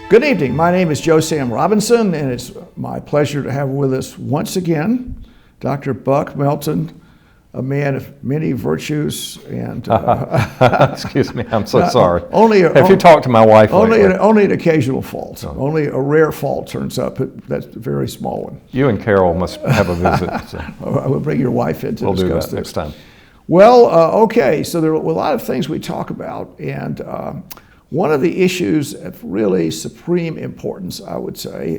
Good evening. My name is Joe Sam Robinson, and it's my pleasure to have with us once again Dr. Buck Melton, a man of many virtues and excuse me, I'm so sorry. Have you talked to my wife lately? Only an occasional fault. Oh. Only a rare fault turns up. That's a very small one. You and Carol must have a visit. So. I will bring your wife in to we'll discuss do that this next time. Well, okay. So there are a lot of things we talk about, and one of the issues of really supreme importance, I would say,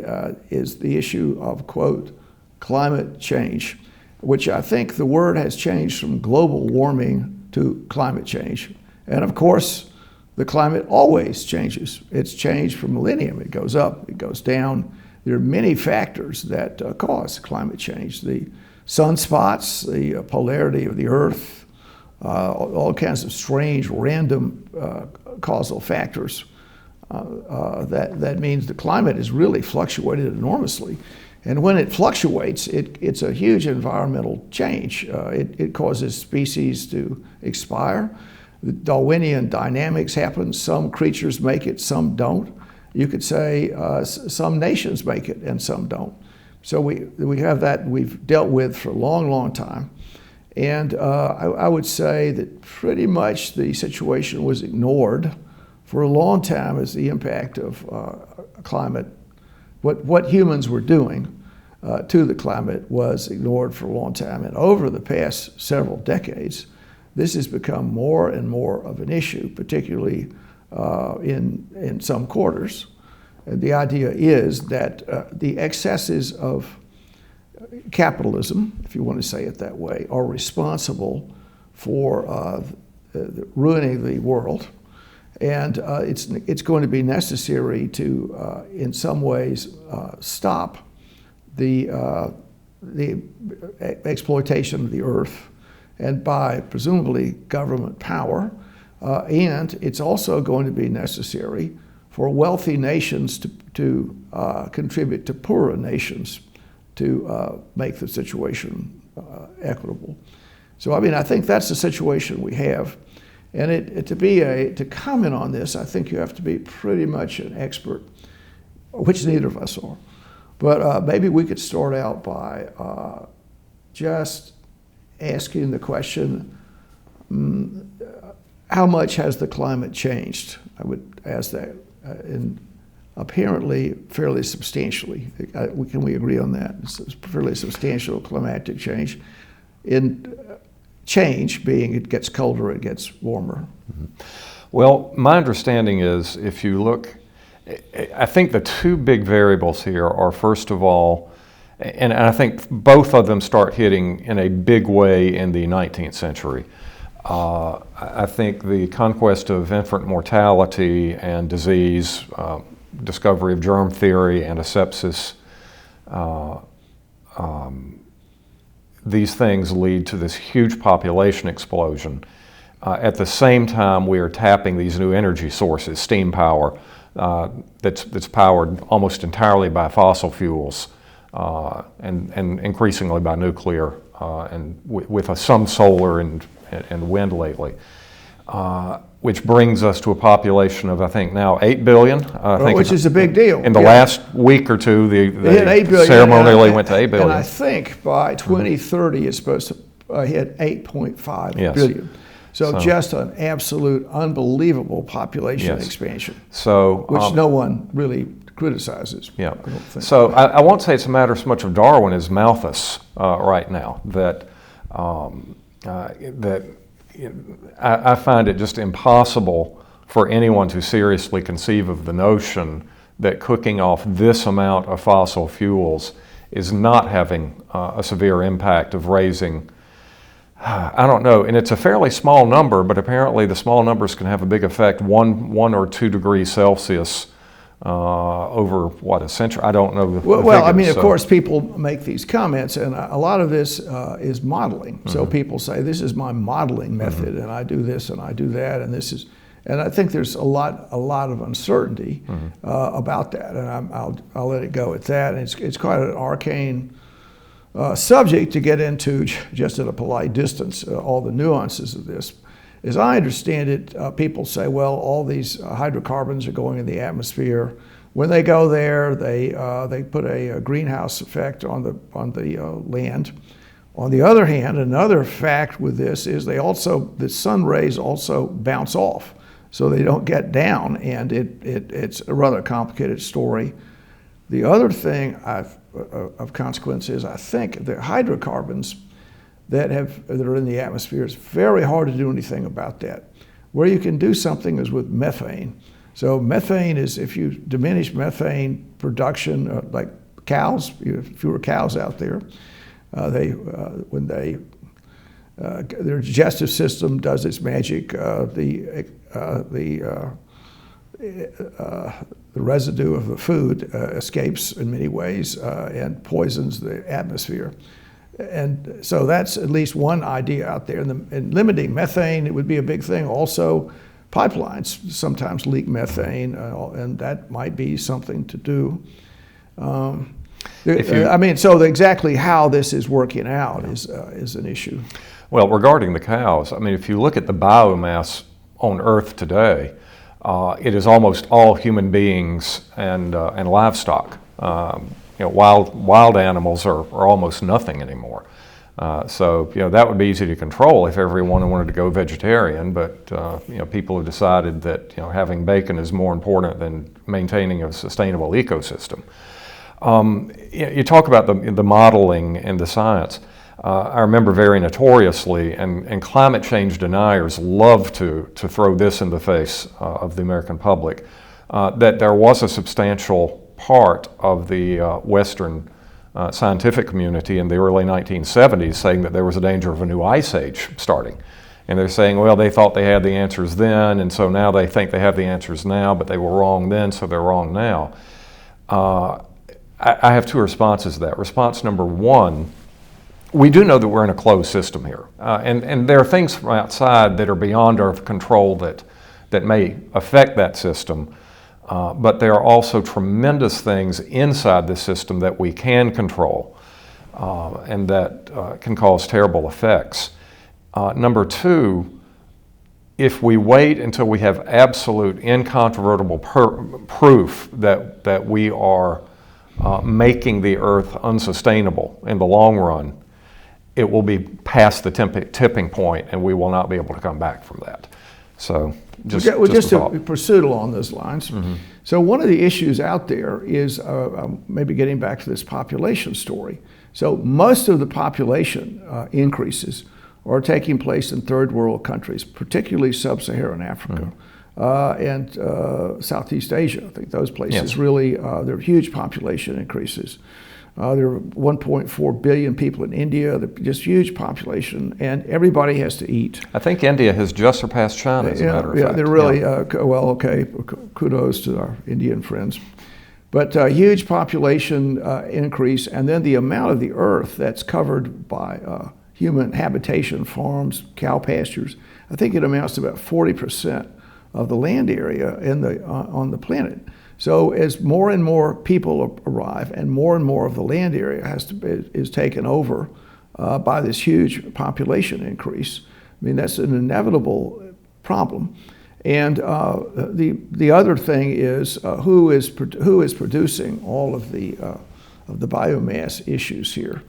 is the issue of, quote, climate change, which I think the word has changed from global warming to climate change. And of course, the climate always changes. It's changed for millennium. It goes up, it goes down. There are many factors that cause climate change. The sunspots, the polarity of the Earth, all kinds of strange, random causal factors. That means the climate has really fluctuated enormously. And when it fluctuates, it's a huge environmental change. It causes species to expire. The Darwinian dynamics happen. Some creatures make it, some don't. You could say some nations make it and some don't. So we have that we've dealt with for a long, long time. And I would say that pretty much the situation was ignored for a long time as the impact of climate, what humans were doing to the climate was ignored for a long time. And over the past several decades, this has become more and more of an issue, particularly in some quarters. And the idea is that the excesses of capitalism, if you want to say it that way, are responsible for ruining the world. And it's going to be necessary to, in some ways, stop the exploitation of the earth, and by presumably government power. And it's also going to be necessary for wealthy nations to contribute to poorer nations to make the situation equitable. So I think that's the situation we have. And to comment on this, I think you have to be pretty much an expert, which neither of us are. But maybe we could start out by just asking the question, how much has the climate changed? I would ask that. And apparently fairly substantially. Can we agree on that? It's fairly substantial climatic change. In change being it gets colder, it gets warmer. Mm-hmm. Well, my understanding is if you look, I think the two big variables here are, first of all, and I think both of them start hitting in a big way in the 19th century. I think the conquest of infant mortality and disease, discovery of germ theory and asepsis, these things lead to this huge population explosion. At the same time, we are tapping these new energy sources, steam power, that's powered almost entirely by fossil fuels, and increasingly by nuclear, and with some solar and wind lately. Which brings us to a population of, I think, now 8 billion. Which is a big deal. In the last week or two, they ceremonially went to 8 billion. And I think by 2030, it's supposed to hit 8.5 billion. So just an absolute unbelievable population expansion, which no one really criticizes. Yeah. So I won't say it's a matter so much of Darwin as Malthus right now, that I find it just impossible for anyone to seriously conceive of the notion that cooking off this amount of fossil fuels is not having a severe impact of raising, I don't know, and it's a fairly small number, but apparently the small numbers can have a big effect, 1 or 2 degrees Celsius over, a century? I don't know the figures, of course, people make these comments, and a lot of this is modeling. Mm-hmm. So people say, this is my modeling method, and I do this and I do that, and this is, and I think there's a lot of uncertainty about that, and I'll let it go at that. And it's quite an arcane subject to get into just at a polite distance, all the nuances of this. as I understand it, people say, well, all these hydrocarbons are going in the atmosphere. When they go there, they put a greenhouse effect on the land. On the other hand, another fact with this is the sun rays also bounce off, so they don't get down, and it's a rather complicated story. The other thing of consequence is I think the hydrocarbons that are in the atmosphere, it's very hard to do anything about that. Where you can do something is with methane. So methane is, if you diminish methane production, like cows, fewer cows out there, their digestive system does its magic. The residue of the food escapes in many ways and poisons the atmosphere. And so that's at least one idea out there. And limiting methane, it would be a big thing. Also, pipelines sometimes leak methane, and that might be something to do. So exactly how this is working out is an issue. Well, regarding the cows, I mean, if you look at the biomass on Earth today, it is almost all human beings and livestock. Wild animals are almost nothing anymore. So that would be easy to control if everyone wanted to go vegetarian. But people have decided that having bacon is more important than maintaining a sustainable ecosystem. You talk about the modeling and the science. I remember very notoriously, and climate change deniers love to throw this in the face of the American public, that there was a substantial part of the Western scientific community in the early 1970s saying that there was a danger of a new ice age starting. And they're saying, well, they thought they had the answers then, and so now they think they have the answers now, but they were wrong then, so they're wrong now. I have two responses to that. Response number one, we do know that we're in a closed system here. And there are things from outside that are beyond our control that may affect that system. But there are also tremendous things inside the system that we can control and that can cause terrible effects. Number two, if we wait until we have absolute incontrovertible proof that we are making the earth unsustainable in the long run, it will be past the tipping point and we will not be able to come back from that. So just to pursue along those lines. Mm-hmm. So one of the issues out there is maybe getting back to this population story. So most of the population increases are taking place in third world countries, particularly sub-Saharan Africa. Mm-hmm. And Southeast Asia. I think those places really, there are huge population increases. There are 1.4 billion people in India, just huge population, and everybody has to eat. I think India has just surpassed China, as a matter of fact. Yeah, they're really, kudos to our Indian friends. But huge population increase, and then the amount of the earth that's covered by human habitation, farms, cow pastures, I think it amounts to about 40% of the land area on the planet. So as more and more people arrive and more of the land area is taken over by this huge population increase, I mean, that's an inevitable problem. And the other thing is who is producing all of the biomass issues here,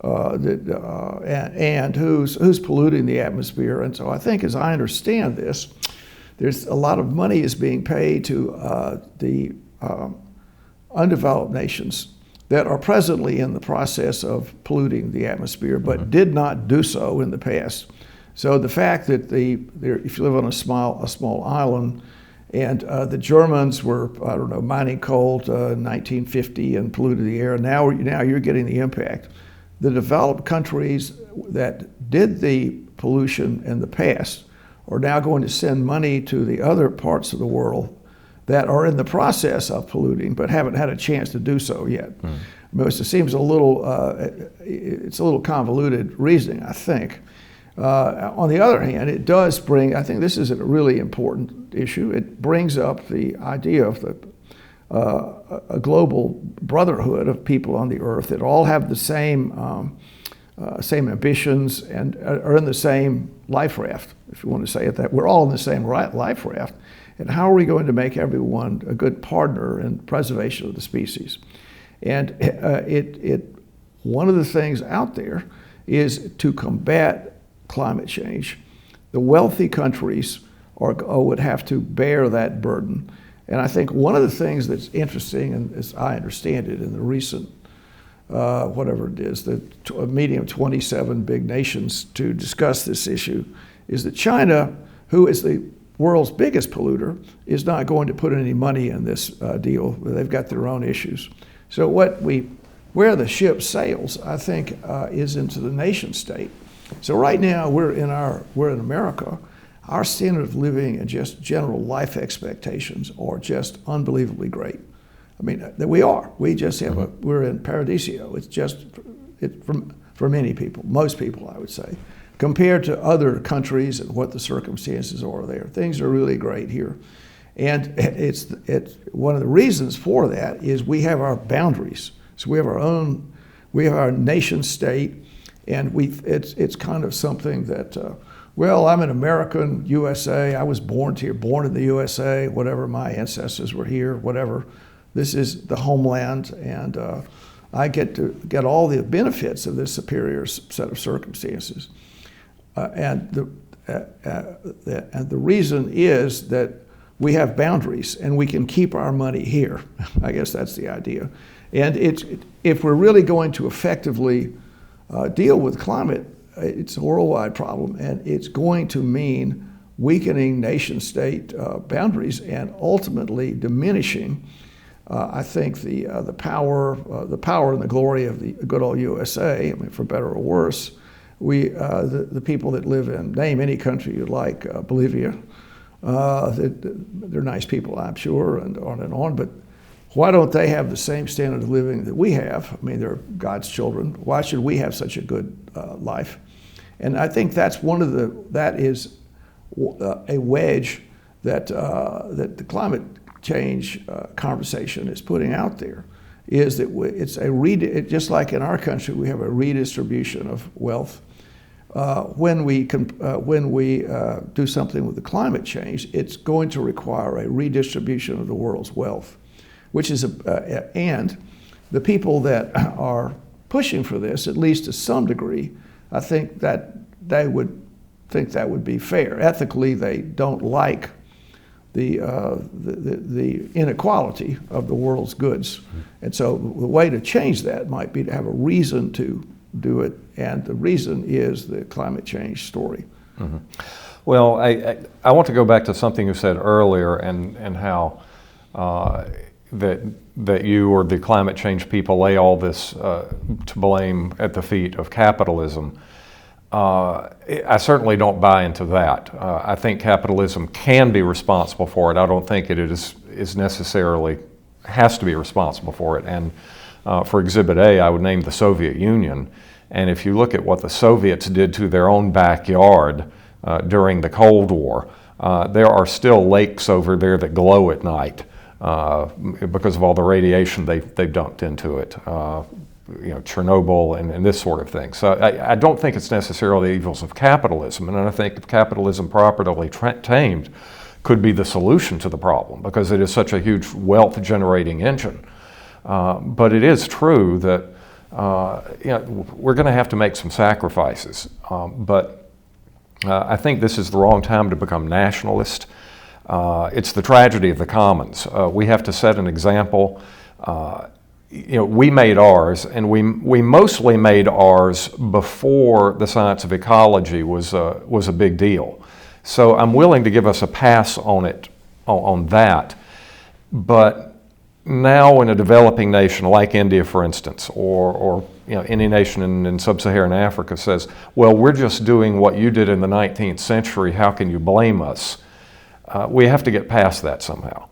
and who's polluting the atmosphere. And so I think, as I understand this, there's a lot of money is being paid to the undeveloped nations that are presently in the process of polluting the atmosphere, but did not do so in the past. So the fact that if you live on a small island, and the Germans were, mining coal in 1950 and polluted the air, now you're getting the impact. The developed countries that did the pollution in the past are now going to send money to the other parts of the world that are in the process of polluting but haven't had a chance to do so yet. It seems it's a little convoluted reasoning, I think. On the other hand, it does bring, I think this is a really important issue, it brings up the idea of a global brotherhood of people on the earth that all have the same same ambitions, and are in the same life raft, if you want to say it that. We're all in the same life raft. And how are we going to make everyone a good partner in preservation of the species? And one of the things out there is to combat climate change. The wealthy countries would have to bear that burden. And I think one of the things that's interesting, and as I understand it, in the recent, whatever it is, the meeting of 27 big nations to discuss this issue, is that China, who is the world's biggest polluter, is not going to put any money in this deal. They've got their own issues. So where the ship sails, I think, is into the nation state. So right now we're in America. Our standard of living and just general life expectations are just unbelievably great. I mean, we are. We just have we're in Paradiso. It's just for many people, most people, I would say, compared to other countries and what the circumstances are there. Things are really great here. And it's one of the reasons for that is we have our boundaries. So we have our nation state, and it's kind of something that, well, I'm an American, USA, I was born here, born in the USA, whatever, my ancestors were here, whatever. This is the homeland, and I get to get all the benefits of this superior set of circumstances. And the reason is that we have boundaries and we can keep our money here. I guess that's the idea. And if we're really going to effectively deal with climate, it's a worldwide problem, and it's going to mean weakening nation-state boundaries and ultimately diminishing, I think, the power and the glory of the good old USA. I mean, for better or worse. The people that live in, name any country you like, Bolivia, they're nice people, I'm sure, and on, but why don't they have the same standard of living that we have? I mean, they're God's children. Why should we have such a good life? And I think that's that is a wedge that the climate change conversation is putting out there, is that it's just like in our country, we have a redistribution of wealth. When we do something with the climate change, it's going to require a redistribution of the world's wealth, which is and the people that are pushing for this, at least to some degree, I think that they would think that would be fair. Ethically, they don't like the inequality of the world's goods. And so the way to change that might be to have a reason to do it, and the reason is the climate change story. Mm-hmm. Well, I want to go back to something you said earlier, and how that you or the climate change people lay all this to blame at the feet of capitalism. I certainly don't buy into that. I think capitalism can be responsible for it. I don't think it is necessarily has to be responsible for it. And for Exhibit A, I would name the Soviet Union. And if you look at what the Soviets did to their own backyard during the Cold War, there are still lakes over there that glow at night because of all the radiation they've dumped into it. Chernobyl and this sort of thing. So I don't think it's necessarily the evils of capitalism, and I think if capitalism properly tamed could be the solution to the problem, because it is such a huge wealth generating engine. But it is true that we're going to have to make some sacrifices. But I think this is the wrong time to become nationalist. It's the tragedy of the commons. We have to set an example. We made ours, and we mostly made ours before the science of ecology was a big deal. So I'm willing to give us a pass on it, on that. But now in a developing nation like India, for instance, or any nation in sub-Saharan Africa says, well, we're just doing what you did in the 19th century, how can you blame us? We have to get past that somehow.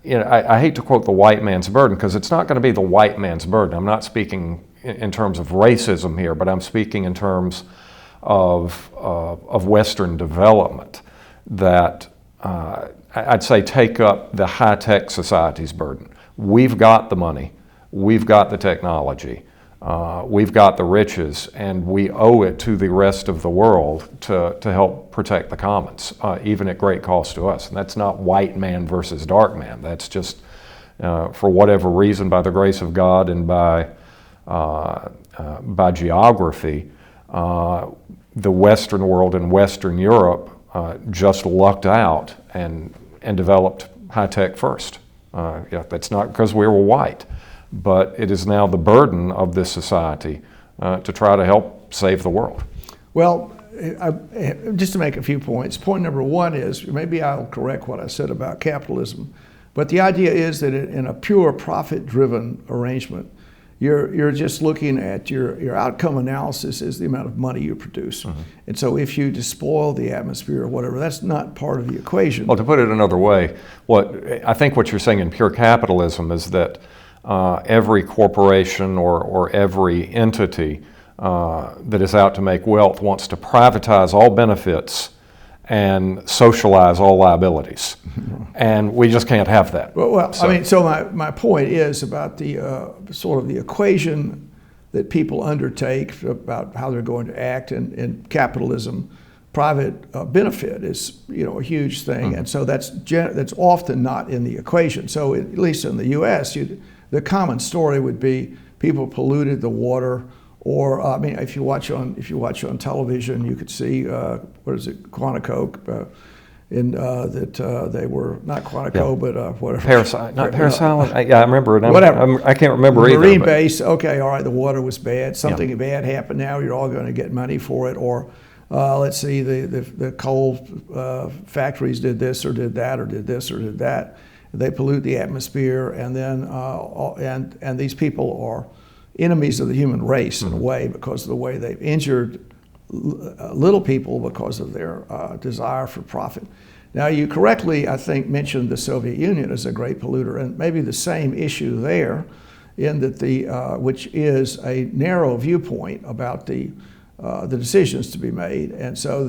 I hate to quote the white man's burden, because it's not going to be the white man's burden. I'm not speaking in terms of racism here, but I'm speaking in terms of Western development that I'd say take up the high-tech society's burden. We've got the money. We've got the technology. We've got the riches, and we owe it to the rest of the world to help protect the commons, even at great cost to us. And that's not white man versus dark man. That's just, for whatever reason, by the grace of God and by geography, the Western world and Western Europe just lucked out and developed high tech first. That's not because we were white, but it is now the burden of this society to try to help save the world. Well, just to make a few points. Point number one is, maybe I'll correct what I said about capitalism, but the idea is that in a pure profit-driven arrangement, you're just looking at your outcome analysis is the amount of money you produce. Mm-hmm. And so if you despoil the atmosphere or whatever, that's not part of the equation. Well, to put it another way, I think what you're saying in pure capitalism is that every corporation or every entity that is out to make wealth wants to privatize all benefits and socialize all liabilities. And we just can't have that. Well, I mean, so my point is about the sort of the equation that people undertake about how they're going to act in capitalism. Private benefit is, a huge thing, and so that's often not in the equation. So at least in the U.S., the common story would be people polluted the water. Or if you watch on television, you could see Quantico, that they were not Quantico, but whatever. Parasite. Yeah, I remember it. Whatever. I can't remember either. Marine base. Okay, all right. The water was bad. Something bad happened. Now you're all going to get money for it. Or let's see, the coal factories did this or did that or did this or did that. They pollute the atmosphere, and then and these people are enemies of the human race in a way because of the way they've injured little people because of their desire for profit. Now, you correctly, I think, mentioned the Soviet Union as a great polluter, and maybe the same issue there, in that which is a narrow viewpoint about the decisions to be made. And so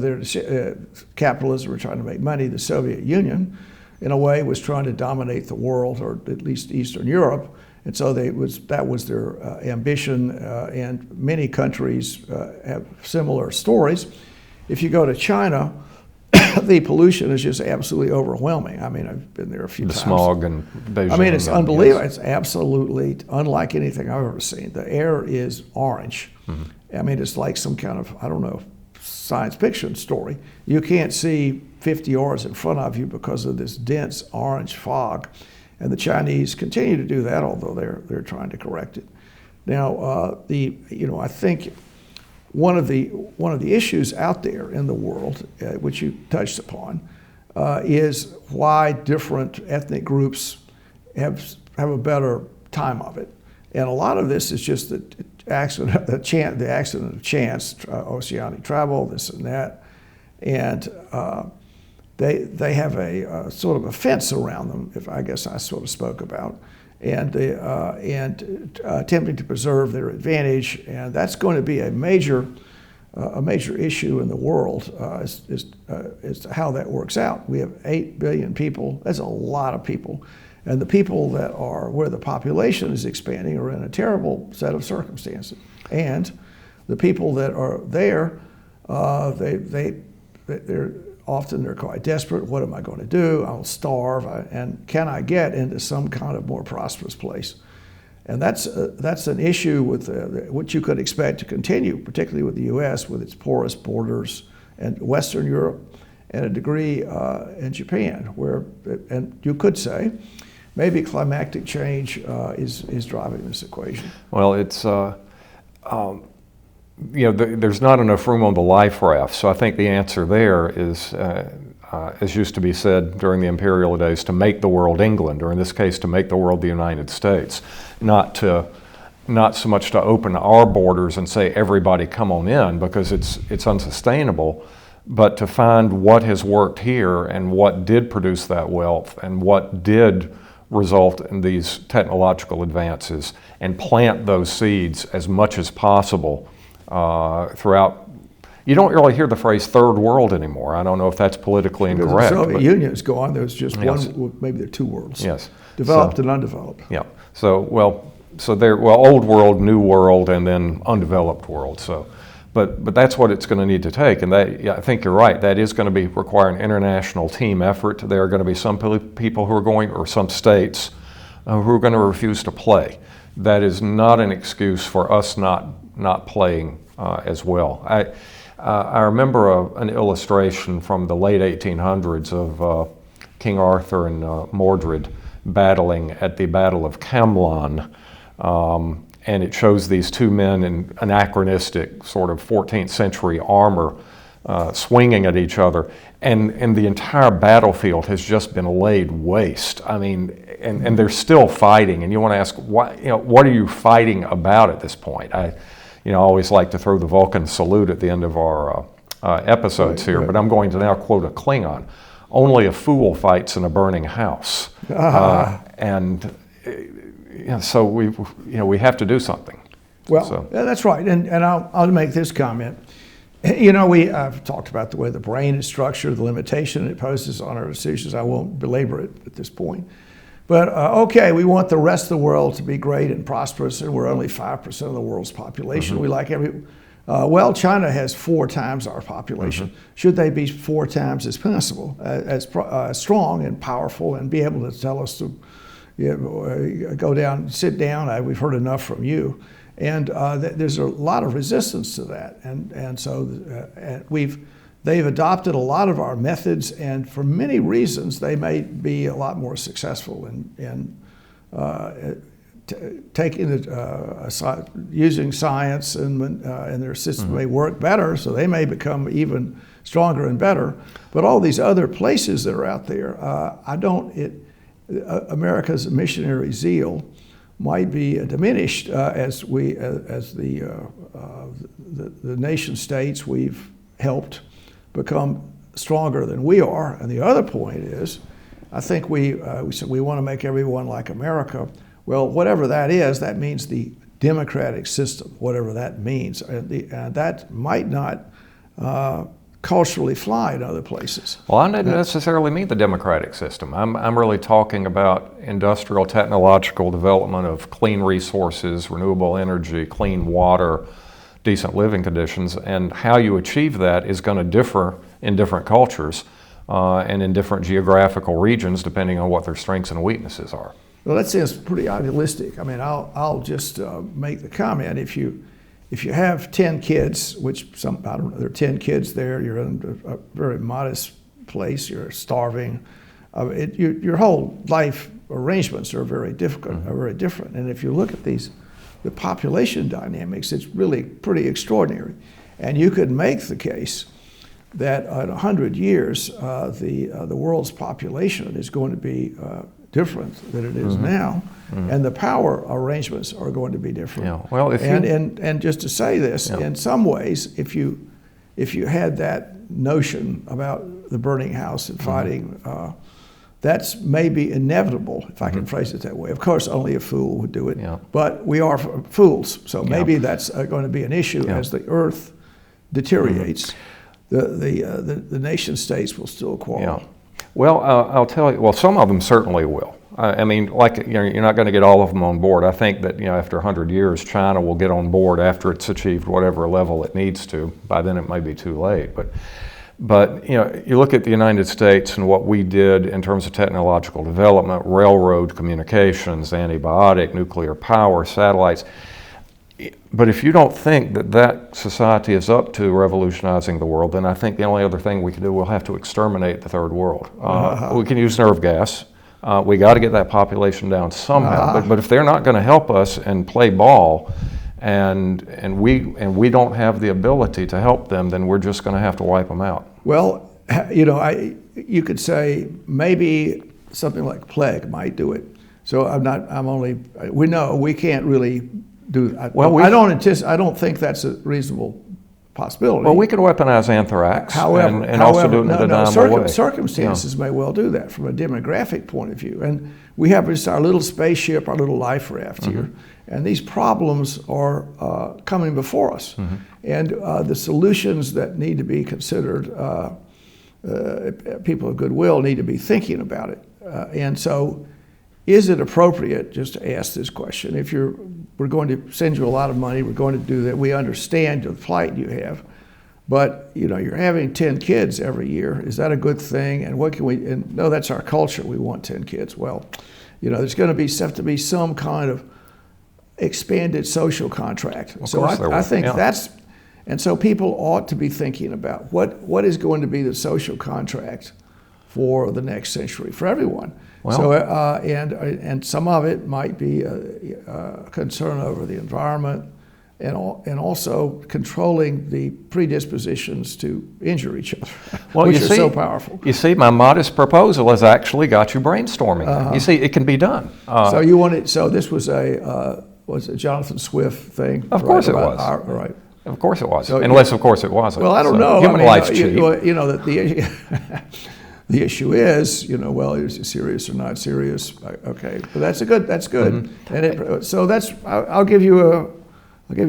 capitalism were trying to make money. The Soviet Union, in a way, was trying to dominate the world, or at least Eastern Europe. And so that was their ambition, and many countries have similar stories. If you go to China, the pollution is just absolutely overwhelming. I mean, I've been there a few times. The smog and Beijing. I mean, it's unbelievable. Yes. It's absolutely unlike anything I've ever seen. The air is orange. Mm-hmm. I mean, it's like some kind of, I don't know, science fiction story. You can't see 50 yards in front of you because of this dense orange fog. And the Chinese continue to do that, although they're trying to correct it. Now, I think one of the issues out there in the world, which you touched upon, is why different ethnic groups have a better time of it. And a lot of this is just the accident of chance, oceanic travel, this and that, and They have a sort of a fence around them, if I guess I sort of spoke about, and attempting to preserve their advantage, and that's going to be a major issue in the world as to how that works out. We have 8 billion people. That's a lot of people, and the people that are where the population is expanding are in a terrible set of circumstances, and the people that are there, they're often quite desperate. What am I going to do? I'll starve. And can I get into some kind of more prosperous place? And that's an issue with what you could expect to continue, particularly with the U.S. with its porous borders, and Western Europe, and a degree in Japan, and you could say maybe climatic change is driving this equation. Well, it's. There's not enough room on the life raft, so I think the answer there is, as used to be said during the imperial days, to make the world England, or in this case, to make the world the United States, not so much to open our borders and say everybody come on in, because it's unsustainable, but to find what has worked here and what did produce that wealth and what did result in these technological advances, and plant those seeds as much as possible throughout. You don't really hear the phrase third world anymore. I don't know if that's politically incorrect. The Soviet Union is gone. There's just one, maybe there are two worlds. Yes. Developed and undeveloped. Yeah. So, well, so there, well, old world, new world, and then undeveloped world. So, but that's what it's going to need to take. And that, yeah, I think you're right. That is going to be require an international team effort. There are going to be some people who are going, or some states who are going to refuse to play. That is not an excuse for us not playing as well. I remember an illustration from the late 1800s of King Arthur and Mordred battling at the Battle of Camlan. And it shows these two men in anachronistic sort of 14th century armor swinging at each other. And the entire battlefield has just been laid waste. I mean, and they're still fighting. And you want to ask, what are you fighting about at this point? I always like to throw the Vulcan salute at the end of our episodes here, but I'm going to now quote a Klingon. Only a fool fights in a burning house. So we have to do something. Well, yeah, that's right, and I'll make this comment. I've talked about the way the brain is structured, the limitation it poses on our decisions. I won't belabor it at this point. But okay, we want the rest of the world to be great and prosperous, and we're only 5% of the world's population. We like well, China has 4 times our population. Should they be 4 times as possible, as strong and powerful, and be able to tell us to go down, sit down? We've heard enough from you, and there's a lot of resistance to that, and so they've adopted a lot of our methods, and for many reasons, they may be a lot more successful in taking using science, and their system may work better, so they may become even stronger and better. But all these other places that are out there, America's missionary zeal might be diminished as the nation states we've helped become stronger than we are. And the other point is, I think we said we want to make everyone like America. Well, whatever that is, that means the democratic system, whatever that means. And that might not culturally fly in other places. Well, I didn't necessarily mean the democratic system. I'm really talking about industrial technological development of clean resources, renewable energy, clean water, decent living conditions, and how you achieve that is going to differ in different cultures and in different geographical regions depending on what their strengths and weaknesses are. Well, that sounds pretty idealistic. I mean, I'll just make the comment: if you have 10 kids, which I don't know, there are 10 kids there, you're in a very modest place, you're starving. Your whole life arrangements are very difficult, are very different. And if you look at the population dynamics, it's really pretty extraordinary. And you could make the case that in 100 years, the world's population is going to be different than it is now, and the power arrangements are going to be different. Yeah. Well, and just to say this, in some ways, if you had that notion about the burning house and fighting, that's maybe inevitable, if I can phrase it that way. Of course, only a fool would do it, but we are fools, so maybe that's going to be an issue as the earth deteriorates. The nation states will still quarrel. Well, I'll tell you. Well, some of them certainly will. I mean, you're not going to get all of them on board. I think that after 100 years, China will get on board after it's achieved whatever level it needs to. By then, it may be too late. But you look at the United States and what we did in terms of technological development, railroad communications, antibiotic, nuclear power, satellites. But if you don't think that society is up to revolutionizing the world, then I think the only other thing we can do, we'll have to exterminate the third world. We can use nerve gas. We got to get that population down somehow. But if they're not going to help us and play ball, and we don't have the ability to help them, then we're just going to have to wipe them out. Well, you could say maybe something like plague might do it. So we know we can't really do that. Well, I don't think that's a reasonable possibility. Well, we could weaponize anthrax and also do it in a deniable way. Circumstances may well do that from a demographic point of view. And we have just our little spaceship, our little life raft here, and these problems are coming before us. And the solutions that need to be considered, people of goodwill need to be thinking about it. And so is it appropriate just to ask this question? If we're going to send you a lot of money, we're going to do that. We understand the plight you have, but you're having 10 kids every year. Is that a good thing? And what can we? And no, that's our culture. We want 10 kids. Well, there's going to have to be some kind of expanded social contract. So I think that's, and so people ought to be thinking about what is going to be the social contract for the next century for everyone. Well, so and some of it might be a concern over the environment, and also controlling the predispositions to injure each other, which is so powerful. You see, my modest proposal has actually got you brainstorming. You see, it can be done. So you wanted. So this was a Jonathan Swift thing. Of course it was. Right. Of course it was. So, Unless, of course, it wasn't. Well, I don't know. Human life's cheap. That the issue is, well, is it serious or not serious? Okay, but that's good. Mm-hmm. And I'll give you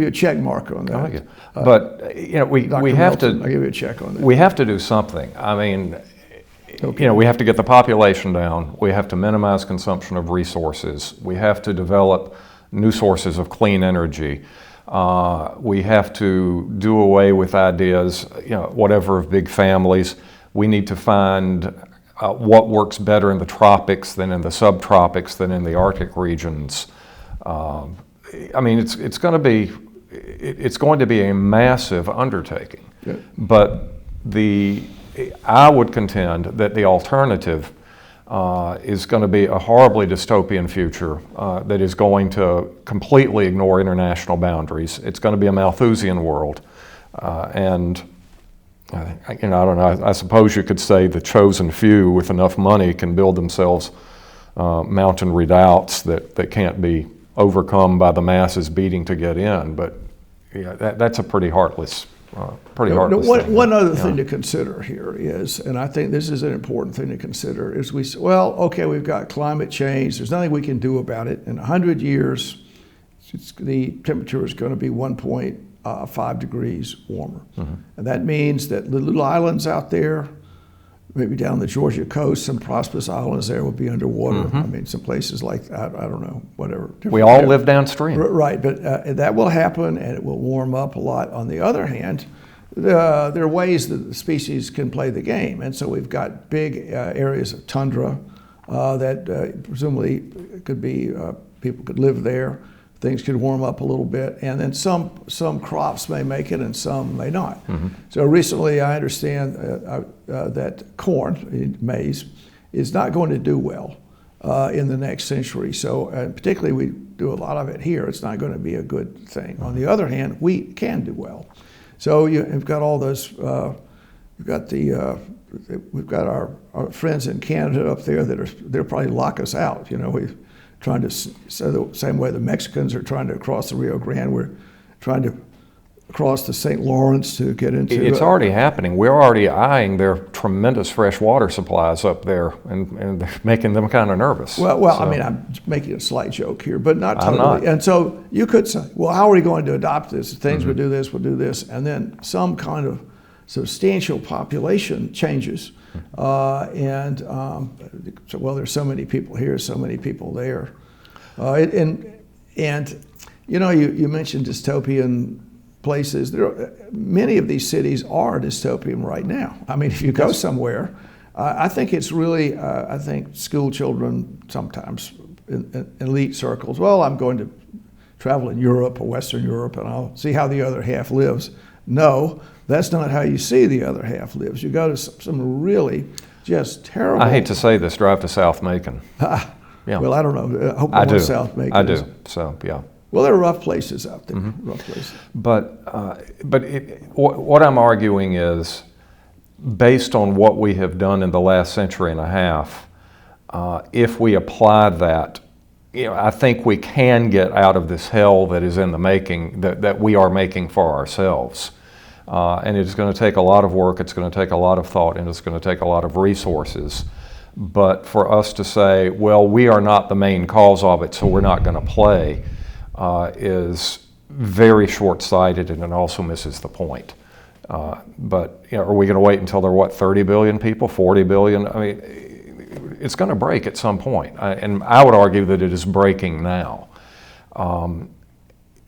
a check mark on that. I like it. But we have to. I'll give you a check on that. We have to do something. I mean, okay. We have to get the population down. We have to minimize consumption of resources. We have to develop new sources of clean energy. We have to do away with ideas, whatever, of big families. We need to find what works better in the tropics than in the subtropics than in the Arctic regions. I mean, it's going to be a massive undertaking. Yeah. But I would contend that the alternative is going to be a horribly dystopian future that is going to completely ignore international boundaries. It's going to be a Malthusian world, and I don't know. I suppose you could say the chosen few with enough money can build themselves mountain redoubts that can't be overcome by the masses beating to get in. But that's a pretty heartless. One other thing to consider here is, and I think this is an important thing to consider, is we've got climate change. There's nothing we can do about it. In 100 years, the temperature is going to be 1.5 degrees warmer. Mm-hmm. And that means that the little islands out there, maybe down the Georgia coast, some prosperous islands there will be underwater. Mm-hmm. I mean, some places like that, I don't know, whatever. We all live downstream. Right, but that will happen, and it will warm up a lot. On the other hand, there are ways that the species can play the game. And so we've got big areas of tundra that presumably could be, people could live there. Things could warm up a little bit, and then some crops may make it and some may not. Mm-hmm. So recently I understand that corn, maize, is not going to do well in the next century. So particularly we do a lot of it here, it's not going to be a good thing. On the other hand, wheat can do well. So you've got all those, we've got our friends in Canada up there they'll probably lock us out. We're trying to, so the same way the Mexicans are trying to cross the Rio Grande, we're trying to cross the St. Lawrence to get into. It's already happening. We're already eyeing their tremendous fresh water supplies up there, and they're making them kind of nervous. Well, I mean, I'm making a slight joke here, but not totally. I'm not. And so you could say, well, how are we going to adopt this? Things will do this, we'll do this, and then some kind of substantial population changes. So, well, there's so many people here, so many people there. You mentioned dystopian places. Many of these cities are dystopian right now. I mean, if you go somewhere, I think it's really, I think school children sometimes in elite circles, well, I'm going to travel in Europe or Western Europe and I'll see how the other half lives. No, that's not how you see the other half lives. You go to some really just terrible. I hate to say this, drive to South Macon. Yeah. Well, I don't know. I hope I do. South Macon. I do. So, yeah. Well, there are rough places out there. Mm-hmm. Rough places. But what I'm arguing is, based on what we have done in the last century and a half, if we apply that, I think we can get out of this hell that is in the making, that we are making for ourselves. And it's going to take a lot of work, it's going to take a lot of thought, and it's going to take a lot of resources. But for us to say, well, we are not the main cause of it, so we're not going to play, is very short-sighted, and it also misses the point. But are we going to wait until there are, 30 billion people, 40 billion? I mean, it's going to break at some point. And I would argue that it is breaking now.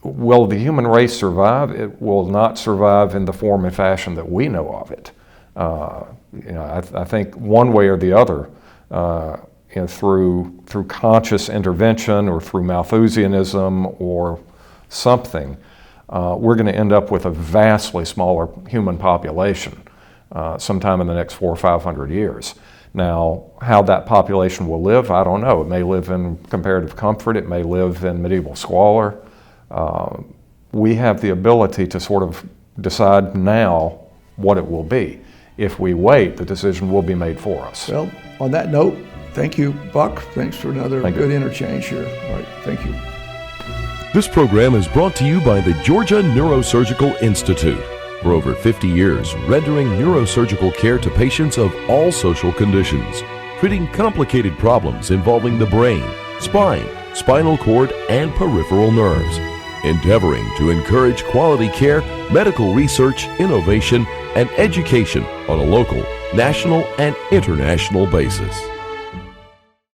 Will the human race survive? It will not survive in the form and fashion that we know of it. I think one way or the other, through conscious intervention or through Malthusianism or something, we're going to end up with a vastly smaller human population sometime in the next 400 or 500 years. Now, how that population will live, I don't know. It may live in comparative comfort. It may live in medieval squalor. We have the ability to sort of decide now what it will be. If we wait, the decision will be made for us. Well, on that note, thank you, Buck. Thanks for another good interchange here. All right, thank you. This program is brought to you by the Georgia Neurosurgical Institute. For over 50 years, rendering neurosurgical care to patients of all social conditions, treating complicated problems involving the brain, spine, spinal cord, and peripheral nerves, endeavoring to encourage quality care, medical research, innovation, and education on a local, national, and international basis.